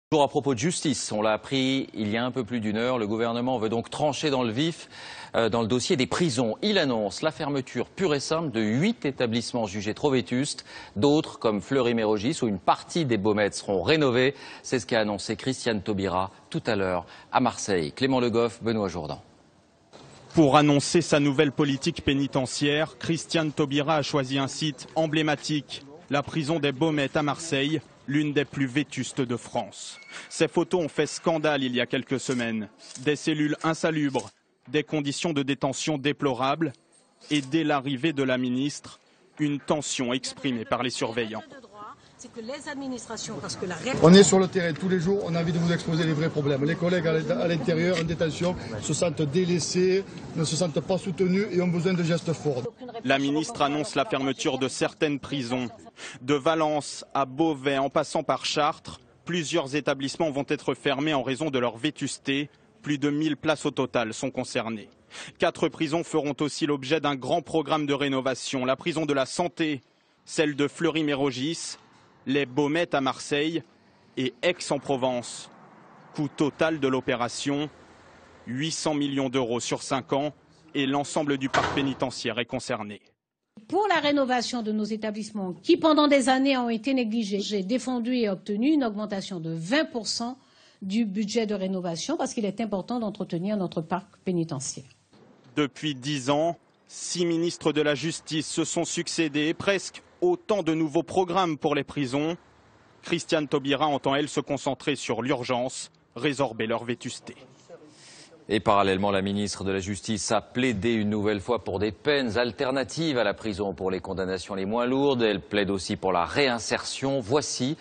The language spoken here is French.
Toujours à propos de justice, on l'a appris il y a un peu plus d'une heure, le gouvernement veut donc trancher dans le vif dans le dossier des prisons. Il annonce la fermeture pure et simple de 8 établissements jugés trop vétustes, d'autres comme Fleury-Mérogis où une partie des baumettes seront rénovées. C'est ce qu'a annoncé Christiane Taubira tout à l'heure à Marseille. Clément Le Goff, Benoît Jourdan. Pour annoncer sa nouvelle politique pénitentiaire, Christiane Taubira a choisi un site emblématique, la prison des Baumettes à Marseille, l'une des plus vétustes de France. Ces photos ont fait scandale il y a quelques semaines. Des cellules insalubres, des conditions de détention déplorables et dès l'arrivée de la ministre, une tension exprimée par les surveillants. On est sur le terrain tous les jours, on a envie de vous exposer les vrais problèmes. Les collègues à l'intérieur, en détention, se sentent délaissés, ne se sentent pas soutenus et ont besoin de gestes forts. La ministre annonce la fermeture de certaines prisons. De Valence à Beauvais en passant par Chartres, plusieurs établissements vont être fermés en raison de leur vétusté. Plus de 1000 places au total sont concernées. 4 prisons feront aussi l'objet d'un grand programme de rénovation. La prison de la Santé, celle de Fleury-Mérogis, les Baumettes à Marseille et Aix-en-Provence. Coût total de l'opération, 800 millions d'euros sur 5 ans et l'ensemble du parc pénitentiaire est concerné. Pour la rénovation de nos établissements qui pendant des années ont été négligés, j'ai défendu et obtenu une augmentation de 20% du budget de rénovation parce qu'il est important d'entretenir notre parc pénitentiaire. Depuis 10 ans, 6 ministres de la Justice se sont succédés, presque autant de nouveaux programmes pour les prisons. Christiane Taubira entend, elle, se concentrer sur l'urgence, résorber leur vétusté. Et parallèlement, la ministre de la Justice a plaidé une nouvelle fois pour des peines alternatives à la prison pour les condamnations les moins lourdes. Elle plaide aussi pour la réinsertion. Voici